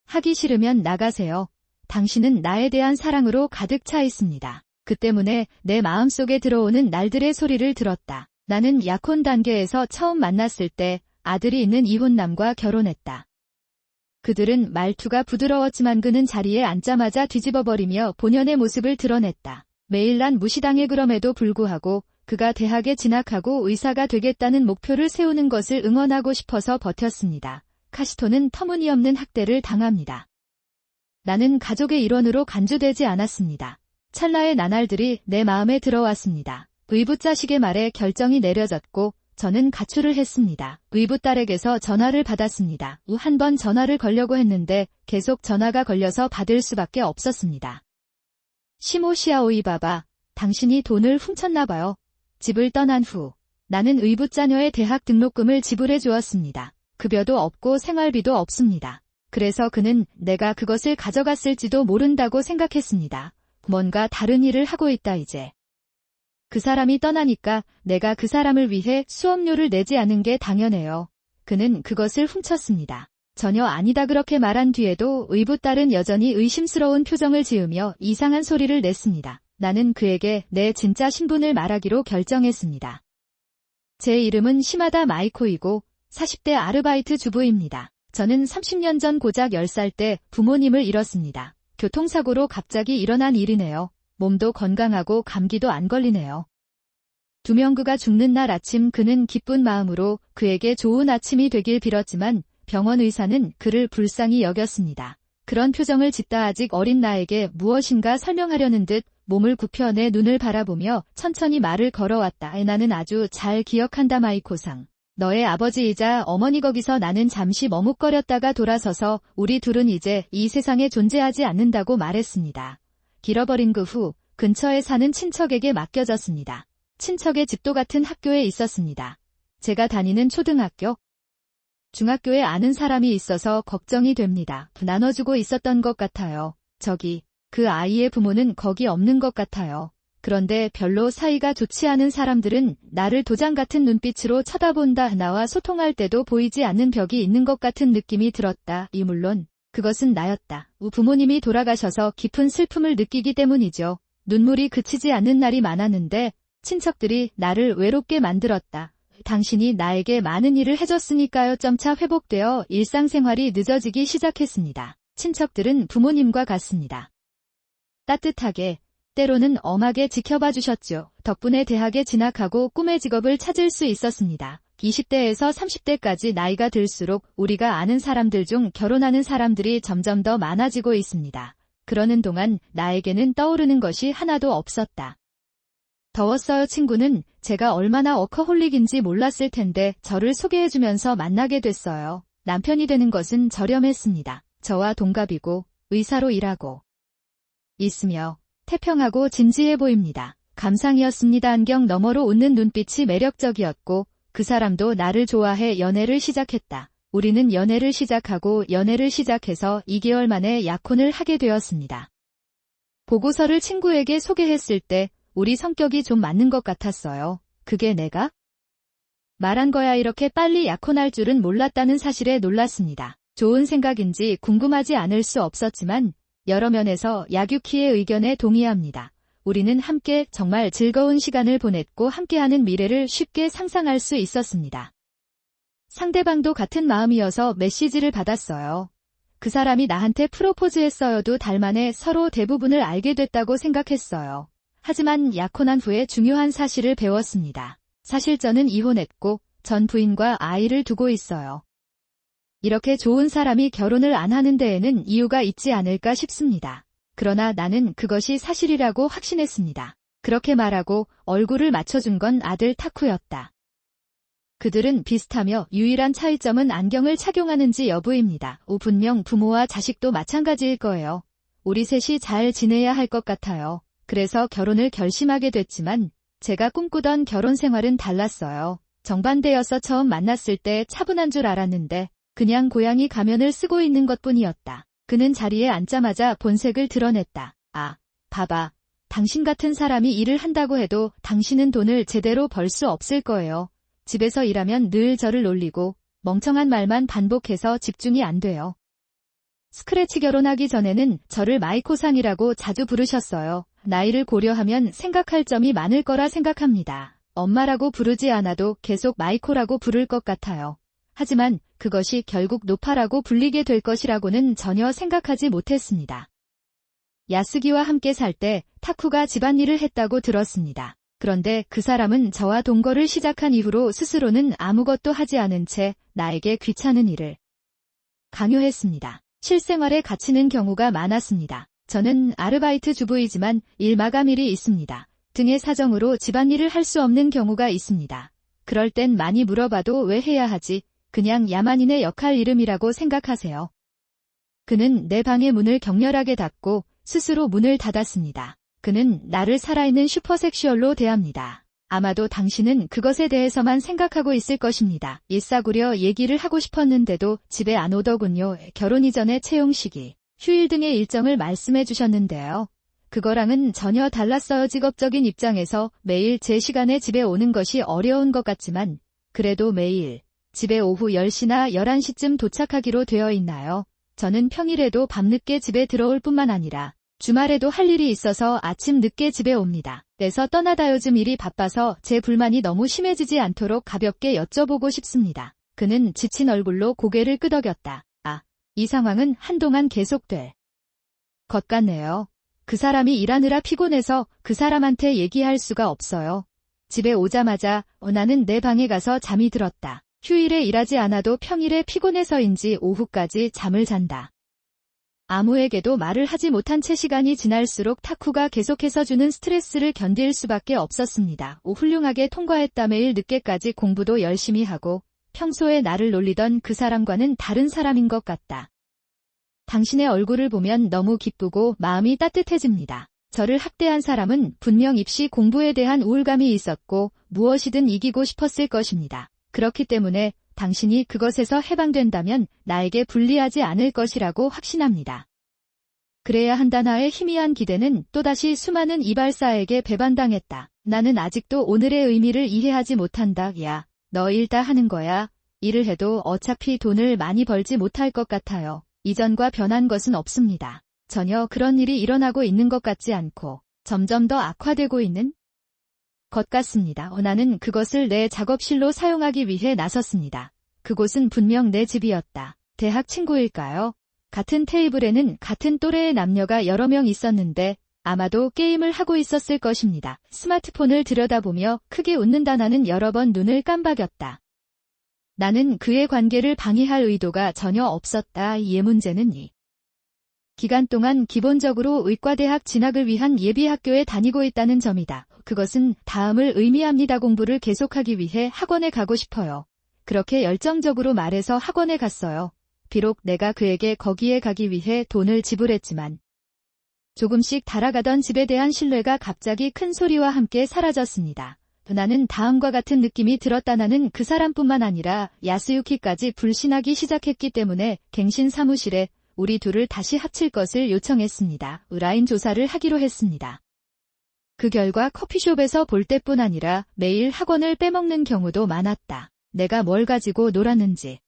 하기 싫으면 나가세요. 당신은 나에 대한 사랑으로 가득 차 있습니다. 그 때문에 내 마음속에 들어오는 날들의 소리를 들었다. 나는 약혼 단계에서 처음 만났을 때 아들이 있는 이혼남과 결혼했다. 그들은 말투가 부드러웠지만 그는 자리에 앉자마자 뒤집어버리며 본연의 모습을 드러냈다. 매일 난 무시당해. 그럼에도 불구하고 그가 대학에 진학하고 의사가 되겠다는 목표를 세우는 것을 응원하고 싶어서 버텼습니다. 카시토는 터무니없는 학대를 당합니다. 나는 가족의 일원으로 간주되지 않았습니다. 찰나의 나날들이 내 마음에 들어왔습니다. 의붓자식의 말에 결정이 내려졌고 저는 가출을 했습니다. 의붓딸에게서 전화를 받았습니다. 한 번 전화를 걸려고 했는데 계속 전화가 걸려서 받을 수밖에 없었습니다. 시모시아오이 바바, 당신이 돈을 훔쳤나 봐요. 집을 떠난 후 나는 의붓자녀의 대학 등록금을 지불해 주었습니다. 급여도 없고 생활비도 없습니다. 그래서 그는 내가 그것을 가져갔을지도 모른다고 생각했습니다. 뭔가 다른 일을 하고 있다 이제. 그 사람이 떠나니까 내가 그 사람을 위해 수업료를 내지 않은 게 당연해요. 그는 그것을 훔쳤습니다. 전혀 아니다. 그렇게 말한 뒤에도 의붓딸은 여전히 의심스러운 표정을 지으며 이상한 소리를 냈습니다. 나는 그에게 내 진짜 신분을 말하기로 결정했습니다. 제 이름은 시마다 마이코이고 40대 아르바이트 주부입니다. 저는 30년 전 고작 10살 때 부모님을 잃었습니다. 교통사고로 갑자기 일어난 일이네요. 몸도 건강하고 감기도 안 걸리네요. 두명그가 죽는 날 아침 그는 기쁜 마음으로 그에게 좋은 아침이 되길 빌었지만 병원 의사는 그를 불쌍히 여겼습니다. 그런 표정을 짓다 아직 어린 나에게 무엇인가 설명하려는 듯 몸을 굽혀 내 눈을 바라보며 천천히 말을 걸어왔다. 나는 아주 잘 기억한다 마이코상. 너의 아버지이자 어머니 거기서 나는 잠시 머뭇거렸다가 돌아서서 우리 둘은 이제 이 세상에 존재하지 않는다고 말했습니다. 길어버린 그 후 근처에 사는 친척에게 맡겨졌습니다. 친척의 집도 같은 학교에 있었습니다. 제가 다니는 초등학교, 중학교에 아는 사람이 있어서 걱정이 됩니다. 나눠주고 있었던 것 같아요. 저기, 그 아이의 부모는 거기 없는 것 같아요. 그런데 별로 사이가 좋지 않은 사람들은 나를 도장 같은 눈빛으로 쳐다본다. 나와 소통할 때도 보이지 않는 벽이 있는 것 같은 느낌이 들었다. 물론 그것은 나였다. 부모님이 돌아가셔서 깊은 슬픔을 느끼기 때문이죠. 눈물이 그치지 않는 날이 많았는데 친척들이 나를 외롭게 만들었다. 당신이 나에게 많은 일을 해줬으니까요. 점차 회복되어 일상생활이 늦어지기 시작했습니다. 친척들은 부모님과 같습니다. 따뜻하게, 때로는 엄하게 지켜봐 주셨죠. 덕분에 대학에 진학하고 꿈의 직업을 찾을 수 있었습니다. 20대에서 30대까지 나이가 들수록 우리가 아는 사람들 중 결혼하는 사람들이 점점 더 많아지고 있습니다. 그러는 동안 나에게는 떠오르는 것이 하나도 없었다. 더웠어요. 친구는 제가 얼마나 워커홀릭인지 몰랐을 텐데 저를 소개해주면서 만나게 됐어요. 남편이 되는 것은 저렴했습니다. 저와 동갑이고 의사로 일하고 있으며 태평하고 진지해 보입니다. 감상이었습니다. 안경 너머로 웃는 눈빛이 매력적이었고 그 사람도 나를 좋아해 연애를 시작했다. 우리는 연애를 시작하고 연애를 시작해서 2개월 만에 약혼을 하게 되었습니다. 보고서를 친구에게 소개했을 때 우리 성격이 좀 맞는 것 같았어요. 그게 내가 말한 거야. 이렇게 빨리 약혼할 줄은 몰랐다는 사실에 놀랐습니다. 좋은 생각인지 궁금하지 않을 수 없었지만 여러 면에서 야규키의 의견에 동의합니다. 우리는 함께 정말 즐거운 시간을 보냈고 함께하는 미래를 쉽게 상상할 수 있었습니다. 상대방도 같은 마음이어서 메시지를 받았어요. 그 사람이 나한테 프로포즈했어요도 달 만에 서로 대부분을 알게 됐다고 생각했어요. 하지만 약혼한 후에 중요한 사실을 배웠습니다. 사실 저는 이혼했고 전 부인과 아이를 두고 있어요. 이렇게 좋은 사람이 결혼을 안 하는 데에는 이유가 있지 않을까 싶습니다. 그러나 나는 그것이 사실이라고 확신했습니다. 그렇게 말하고 얼굴을 맞춰준 건 아들 타쿠였다. 그들은 비슷하며 유일한 차이점은 안경을 착용하는지 여부입니다. 분명 부모와 자식도 마찬가지일 거예요. 우리 셋이 잘 지내야 할 것 같아요. 그래서 결혼을 결심하게 됐지만 제가 꿈꾸던 결혼 생활은 달랐어요. 정반대여서 처음 만났을 때 차분한 줄 알았는데 그냥 고양이 가면을 쓰고 있는 것뿐이었다. 그는 자리에 앉자마자 본색을 드러냈다. 봐봐. 당신 같은 사람이 일을 한다고 해도 당신은 돈을 제대로 벌 수 없을 거예요. 집에서 일하면 늘 저를 놀리고 멍청한 말만 반복해서 집중이 안 돼요. 스크래치 결혼하기 전에는 저를 마이코상이라고 자주 부르셨어요. 나이를 고려하면 생각할 점이 많을 거라 생각합니다. 엄마라고 부르지 않아도 계속 마이코라고 부를 것 같아요. 하지만 그것이 결국 노파라고 불리게 될 것이라고는 전혀 생각하지 못했습니다. 야스기와 함께 살 때 타쿠가 집안일을 했다고 들었습니다. 그런데 그 사람은 저와 동거를 시작한 이후로 스스로는 아무것도 하지 않은 채 나에게 귀찮은 일을 강요했습니다. 실생활에 갇히는 경우가 많았습니다. 저는 아르바이트 주부이지만 일 마감일이 있습니다. 등의 사정으로 집안일을 할 수 없는 경우가 있습니다. 그럴 땐 많이 물어봐도 왜 해야 하지? 그냥 야만인의 역할 이름이라고 생각하세요. 그는 내 방의 문을 격렬하게 닫고 스스로 문을 닫았습니다. 그는 나를 살아있는 슈퍼섹슈얼로 대합니다. 아마도 당신은 그것에 대해서만 생각하고 있을 것입니다. 일사구려 얘기를 하고 싶었는데도 집에 안 오더군요. 결혼 이전의 채용 시기, 휴일 등의 일정을 말씀해 주셨는데요. 그거랑은 전혀 달랐어요. 직업적인 입장에서 매일 제 시간에 집에 오는 것이 어려운 것 같지만 그래도 매일 집에 오후 10시나 11시쯤 도착하기로 되어 있나요? 저는 평일에도 밤늦게 집에 들어올 뿐만 아니라 주말에도 할 일이 있어서 아침 늦게 집에 옵니다. 그래서 떠나다 요즘 일이 바빠서 제 불만이 너무 심해지지 않도록 가볍게 여쭤보고 싶습니다. 그는 지친 얼굴로 고개를 끄덕였다. 이 상황은 한동안 계속될 것 같네요. 그 사람이 일하느라 피곤해서 그 사람한테 얘기할 수가 없어요. 집에 오자마자 나는 내 방에 가서 잠이 들었다. 휴일에 일하지 않아도 평일에 피곤해서인지 오후까지 잠을 잔다. 아무에게도 말을 하지 못한 채 시간이 지날수록 타쿠가 계속해서 주는 스트레스를 견딜 수밖에 없었습니다. 훌륭하게 통과했다. 매일 늦게까지 공부도 열심히 하고 평소에 나를 놀리던 그 사람과는 다른 사람인 것 같다. 당신의 얼굴을 보면 너무 기쁘고 마음이 따뜻해집니다. 저를 학대한 사람은 분명 입시 공부에 대한 우울감이 있었고 무엇이든 이기고 싶었을 것입니다. 그렇기 때문에 당신이 그것에서 해방된다면 나에게 불리하지 않을 것이라고 확신합니다. 그래야 한다나의 희미한 기대는 또다시 수많은 이발사에게 배반당했다. 나는 아직도 오늘의 의미를 이해하지 못한다. 야, 너 일 다 하는 거야. 일을 해도 어차피 돈을 많이 벌지 못할 것 같아요. 이전과 변한 것은 없습니다. 전혀 그런 일이 일어나고 있는 것 같지 않고 점점 더 악화되고 있는 것 같습니다. 나는 그것을 내 작업실로 사용하기 위해 나섰습니다. 그곳은 분명 내 집이었다. 대학 친구일까요? 같은 테이블에는 같은 또래의 남녀가 여러 명 있었는데 아마도 게임을 하고 있었을 것입니다. 스마트폰을 들여다보며 크게 웃는다. 나는 여러 번 눈을 깜박였다. 나는 그의 관계를 방해할 의도가 전혀 없었다. 이의 문제는 이 기간 동안 기본적으로 의과대학 진학을 위한 예비학교에 다니고 있다는 점이다. 그것은 다음을 의미합니다. 공부를 계속하기 위해 학원에 가고 싶어요. 그렇게 열정적으로 말해서 학원에 갔어요. 비록 내가 그에게 거기에 가기 위해 돈을 지불했지만 조금씩 달아가던 집에 대한 신뢰가 갑자기 큰 소리와 함께 사라졌습니다. 나는 다음과 같은 느낌이 들었다. 나는 그 사람뿐만 아니라 야스유키까지 불신하기 시작했기 때문에 갱신 사무실에 우리 둘을 다시 합칠 것을 요청했습니다. 라인 조사를 하기로 했습니다. 그 결과 커피숍에서 볼 때뿐 아니라 매일 학원을 빼먹는 경우도 많았다. 내가 뭘 가지고 놀았는지.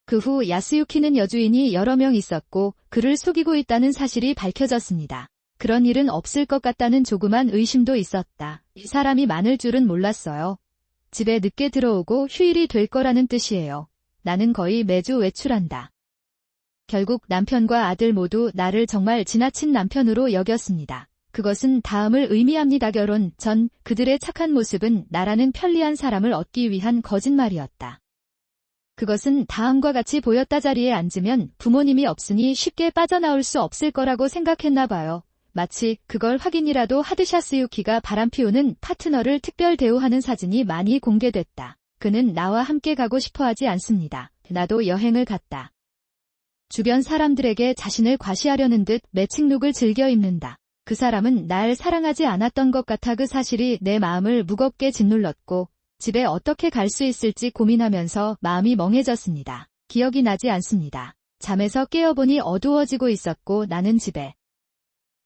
그 후 야스유키는 여주인이 여러 명 있었고 그를 속이고 있다는 사실이 밝혀졌습니다. 그런 일은 없을 것 같다는 조그만 의심도 있었다. 이 사람이 많을 줄은 몰랐어요. 집에 늦게 들어오고 휴일이 될 거라는 뜻이에요. 나는 거의 매주 외출한다. 결국 남편과 아들 모두 나를 정말 지나친 남편으로 여겼습니다. 그것은 다음을 의미합니다. 결혼 전 그들의 착한 모습은 나라는 편리한 사람을 얻기 위한 거짓말이었다. 그것은 다음과 같이 보였다. 자리에 앉으면 부모님이 없으니 쉽게 빠져나올 수 없을 거라고 생각했나 봐요. 마치 그걸 확인이라도 하듯 야스유키가 바람피우는 파트너를 특별 대우하는 사진이 많이 공개됐다. 그는 나와 함께 가고 싶어 하지 않습니다. 나도 여행을 갔다. 주변 사람들에게 자신을 과시하려는 듯 매칭룩을 즐겨 입는다. 그 사람은 날 사랑하지 않았던 것 같아. 그 사실이 내 마음을 무겁게 짓눌렀고 집에 어떻게 갈 수 있을지 고민하면서 마음이 멍해졌습니다. 기억이 나지 않습니다. 잠에서 깨어보니 어두워지고 있었고 나는 집에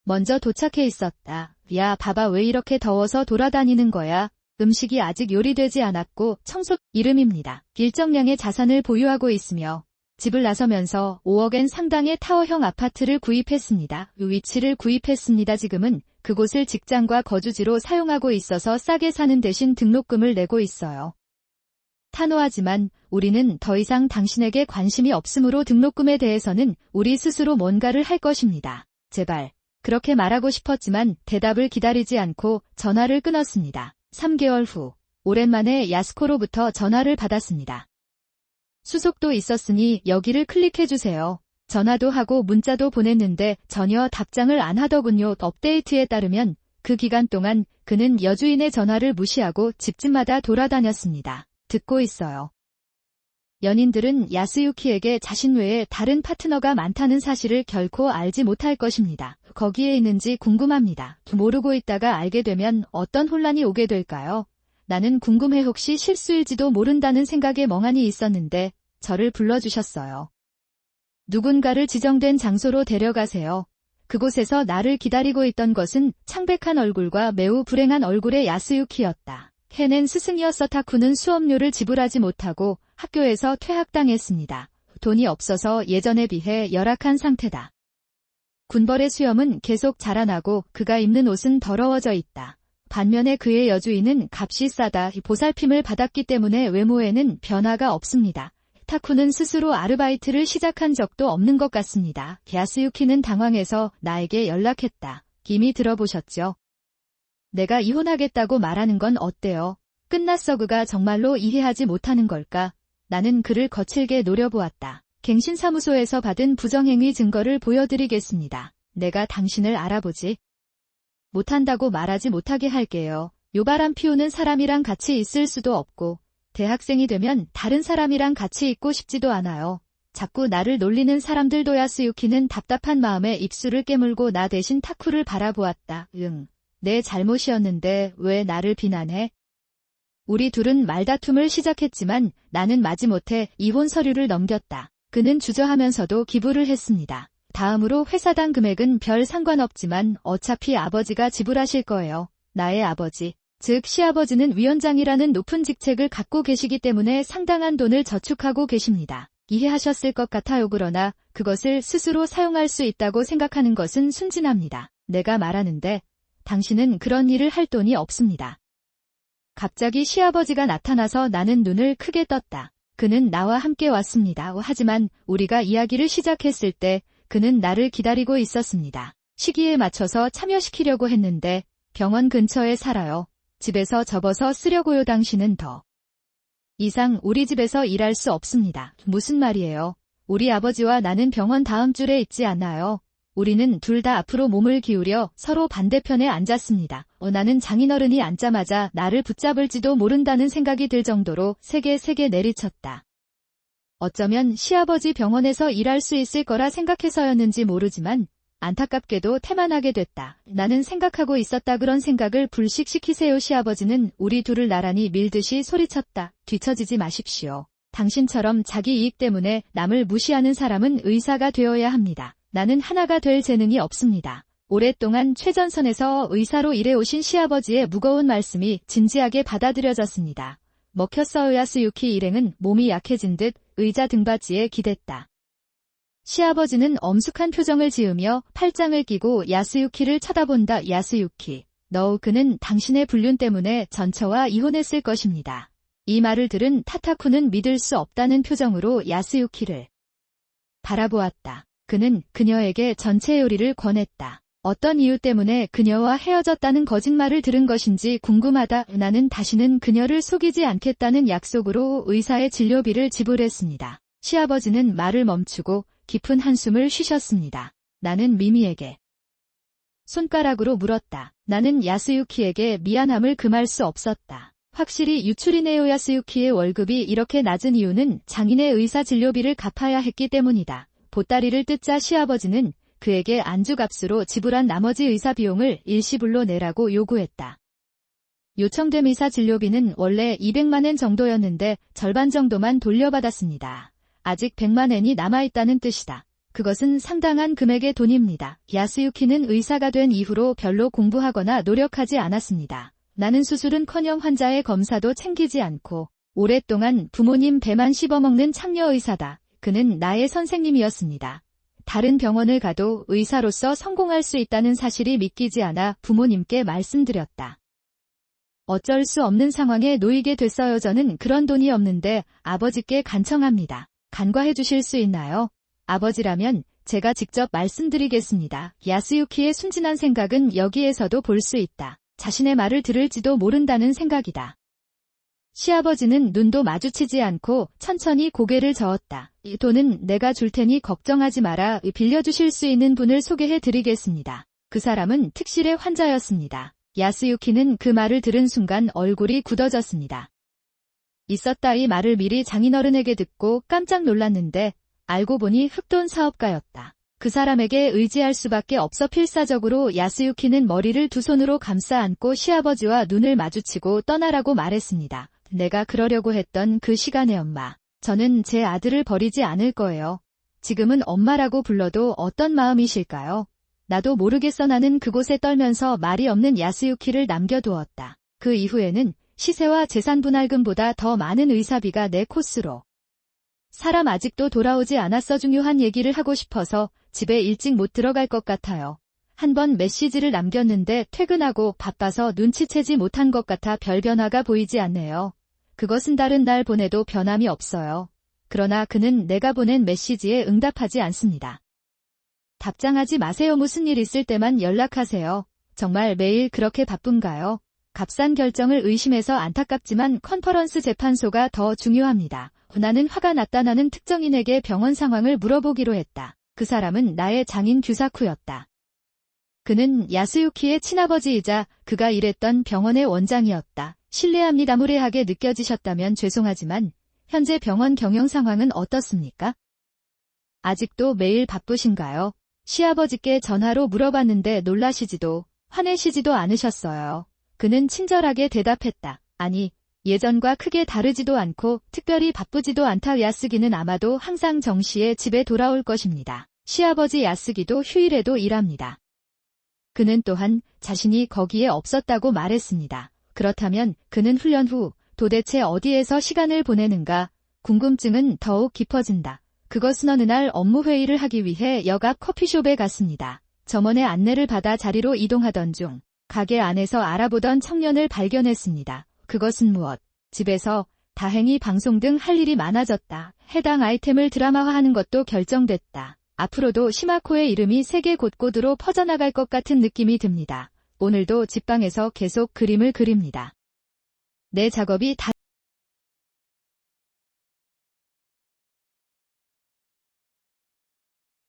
먼저 도착해 있었다. 야, 봐봐, 왜 이렇게 더워서 돌아다니는 거야? 음식이 아직 요리되지 않았고 청소 이름입니다. 일정량의 자산을 보유하고 있으며 집을 나서면서 5억엔 상당의 타워형 아파트를 구입했습니다. 위치를 구입했습니다. 지금은 그곳을 직장과 거주지로 사용하고 있어서 싸게 사는 대신 등록금을 내고 있어요. 단호하지만 우리는 더 이상 당신에게 관심이 없으므로 등록금에 대해서는 우리 스스로 뭔가를 할 것입니다. 제발. 그렇게 말하고 싶었지만 대답을 기다리지 않고 전화를 끊었습니다. 3개월 후 오랜만에 야스코로부터 전화를 받았습니다. 수속도 있었으니 여기를 클릭해주세요. 전화도 하고 문자도 보냈는데 전혀 답장을 안 하더군요. 업데이트에 따르면 그 기간 동안 그는 여주인의 전화를 무시하고 집집마다 돌아다녔습니다. 듣고 있어요. 연인들은 야스유키에게 자신 외에 다른 파트너가 많다는 사실을 결코 알지 못할 것입니다. 거기에 있는지 궁금합니다. 모르고 있다가 알게 되면 어떤 혼란이 오게 될까요? 나는 궁금해. 혹시 실수일지도 모른다는 생각에 멍하니 있었는데 저를 불러주셨어요. 누군가를 지정된 장소로 데려가세요. 그곳에서 나를 기다리고 있던 것은 창백한 얼굴과 매우 불행한 얼굴의 야스유키였다. 해낸 스승이었어. 타쿠는 수업료를 지불하지 못하고 학교에서 퇴학당했습니다. 돈이 없어서 예전에 비해 열악한 상태다. 군벌의 수염은 계속 자라나고 그가 입는 옷은 더러워져 있다. 반면에 그의 여주인은 값이 싸다. 보살핌을 받았기 때문에 외모에는 변화가 없습니다. 타쿠는 스스로 아르바이트를 시작한 적도 없는 것 같습니다. 야스유키는 당황해서 나에게 연락했다. 이미 들어보셨죠? 내가 이혼하겠다고 말하는 건 어때요? 끝났어. 그가 정말로 이해하지 못하는 걸까? 나는 그를 거칠게 노려보았다. 갱신사무소에서 받은 부정행위 증거를 보여드리겠습니다. 내가 당신을 알아보지 못한다고 말하지 못하게 할게요. 요바람 피우는 사람이랑 같이 있을 수도 없고 대학생이 되면 다른 사람이랑 같이 있고 싶지도 않아요. 자꾸 나를 놀리는 사람들도. 야스유키는 답답한 마음에 입술을 깨물고 나 대신 타쿠를 바라보았다. 내 잘못이었는데 왜 나를 비난해? 우리 둘은 말다툼을 시작했지만 나는 마지못해 이혼 서류를 넘겼다. 그는 주저하면서도 기부를 했습니다. 다음으로 회사당 금액은 별 상관없지만 어차피 아버지가 지불하실 거예요. 나의 아버지, 즉 시아버지는 위원장이라는 높은 직책을 갖고 계시기 때문에 상당한 돈을 저축하고 계십니다. 이해하셨을 것 같아요. 그러나 그것을 스스로 사용할 수 있다고 생각하는 것은 순진합니다. 내가 말하는데 당신은 그런 일을 할 돈이 없습니다. 갑자기 시아버지가 나타나서 나는 눈을 크게 떴다. 그는 나와 함께 왔습니다. 하지만 우리가 이야기를 시작했을 때 그는 나를 기다리고 있었습니다. 시기에 맞춰서 참여시키려고 했는데 병원 근처에 살아요. 집에서 접어서 쓰려고요. 당신은 더 이상 우리 집에서 일할 수 없습니다. 무슨 말이에요? 우리 아버지와 나는 병원 다음 줄에 있지 않아요. 우리는 둘 다 앞으로 몸을 기울여 서로 반대편에 앉았습니다. 나는 장인어른이 앉자마자 나를 붙잡을지도 모른다는 생각이 들 정도로 세게 내리쳤다. 어쩌면 시아버지 병원에서 일할 수 있을 거라 생각해서였는지 모르지만 안타깝게도 태만하게 됐다. 나는 생각하고 있었다. 그런 생각을 불식시키세요. 시아버지는 우리 둘을 나란히 밀듯이 소리쳤다. 뒤처지지 마십시오. 당신처럼 자기 이익 때문에 남을 무시하는 사람은 의사가 되어야 합니다. 나는 하나가 될 재능이 없습니다. 오랫동안 최전선에서 의사로 일해오신 시아버지의 무거운 말씀이 진지하게 받아들여졌습니다. 먹혔어요. 야스유키 일행은 몸이 약해진 듯 의자 등받이에 기댔다. 시아버지는 엄숙한 표정을 지으며 팔짱을 끼고 야스유키를 쳐다본다. 야스유키, 그는 당신의 불륜 때문에 전처와 이혼했을 것입니다. 이 말을 들은 타타쿠는 믿을 수 없다는 표정으로 야스유키를 바라보았다. 그는 그녀에게 전체 요리를 권했다. 어떤 이유 때문에 그녀와 헤어졌다는 거짓말을 들은 것인지 궁금하다. 나는 다시는 그녀를 속이지 않겠다는 약속으로 의사의 진료비를 지불했습니다. 시아버지는 말을 멈추고 깊은 한숨을 쉬셨습니다. 나는 미미에게 손가락으로 물었다. 나는 야스유키에게 미안함을 금할 수 없었다. 확실히 유출이네요. 야스유키의 월급이 이렇게 낮은 이유는 장인의 의사 진료비를 갚아야 했기 때문이다. 보따리를 뜯자 시아버지는 그에게 안주값으로 지불한 나머지 의사 비용을 일시불로 내라고 요구했다. 요청된 의사 진료비는 원래 200만엔 정도였는데 절반 정도만 돌려받았습니다. 아직 100만엔이 남아있다는 뜻이다. 그것은 상당한 금액의 돈입니다. 야스유키는 의사가 된 이후로 별로 공부하거나 노력하지 않았습니다. 나는 수술은커녕 환자의 검사도 챙기지 않고 오랫동안 부모님 배만 씹어먹는 창녀 의사다. 그는 나의 선생님이었습니다. 다른 병원을 가도 의사로서 성공할 수 있다는 사실이 믿기지 않아 부모님께 말씀드렸다. 어쩔 수 없는 상황에 놓이게 됐어요. 저는 그런 돈이 없는데 아버지께 간청합니다. 간과해 주실 수 있나요? 아버지라면 제가 직접 말씀드리겠습니다. 야스유키의 순진한 생각은 여기에서도 볼 수 있다. 자신의 말을 들을지도 모른다는 생각이다. 시아버지는 눈도 마주치지 않고 천천히 고개를 저었다. 이 돈은 내가 줄 테니 걱정하지 마라. 빌려주실 수 있는 분을 소개해 드리겠습니다. 그 사람은 특실의 환자였습니다. 야스유키는 그 말을 들은 순간 얼굴이 굳어졌습니다. 있었다. 이 말을 미리 장인어른에게 듣고 깜짝 놀랐는데 알고 보니 흑돈 사업가였다. 그 사람에게 의지할 수밖에 없어 필사적으로 야스유키는 머리를 두 손으로 감싸 안고 시아버지와 눈을 마주치고 떠나라고 말했습니다. 내가 그러려고 했던 그 시간에 엄마, 저는 제 아들을 버리지 않을 거예요. 지금은 엄마라고 불러도 어떤 마음이실까요? 나도 모르겠어. 나는 그곳에 떨면서 말이 없는 야스유키를 남겨두었다. 그 이후에는 시세와 재산 분할금보다 더 많은 의사비가 내 코스로. 사람 아직도 돌아오지 않았어. 중요한 얘기를 하고 싶어서 집에 일찍 못 들어갈 것 같아요. 한번 메시지를 남겼는데 퇴근하고 바빠서 눈치채지 못한 것 같아 별 변화가 보이지 않네요. 그것은 다른 날 보내도 변함이 없어요. 그러나 그는 내가 보낸 메시지에 응답하지 않습니다. 답장하지 마세요. 무슨 일 있을 때만 연락하세요. 정말 매일 그렇게 바쁜가요? 값싼 결정을 의심해서 안타깝지만 컨퍼런스 재판소가 더 중요합니다. 나는 화가 났다. 나는 특정인에게 병원 상황을 물어보기로 했다. 그 사람은 나의 장인 규사쿠였다. 그는 야스유키의 친아버지이자 그가 일했던 병원의 원장이었다. 신뢰합니다. 무례하게 느껴지셨다면 죄송하지만 현재 병원 경영 상황은 어떻습니까? 아직도 매일 바쁘신가요? 시아버지께 전화로 물어봤는데 놀라시지도 화내시지도 않으셨어요. 그는 친절하게 대답했다. 아니, 예전과 크게 다르지도 않고 특별히 바쁘지도 않다. 야스기는 아마도 항상 정시에 집에 돌아올 것입니다. 시아버지 야스기도 휴일에도 일합니다. 그는 또한 자신이 거기에 없었다고 말했습니다. 그렇다면 그는 훈련 후 도대체 어디에서 시간을 보내는가? 궁금증은 더욱 깊어진다. 그것은 어느 날 업무 회의를 하기 위해 역 앞 커피숍에 갔습니다. 점원의 안내를 받아 자리로 이동하던 중 가게 안에서 알아보던 청년을 발견했습니다. 그것은 무엇? 집에서 다행히 방송 등 할 일이 많아졌다. 해당 아이템을 드라마화하는 것도 결정됐다. 앞으로도 시마코의 이름이 세계 곳곳으로 퍼져나갈 것 같은 느낌이 듭니다. 오늘도 집방에서 계속 그림을 그립니다. 내 작업이 다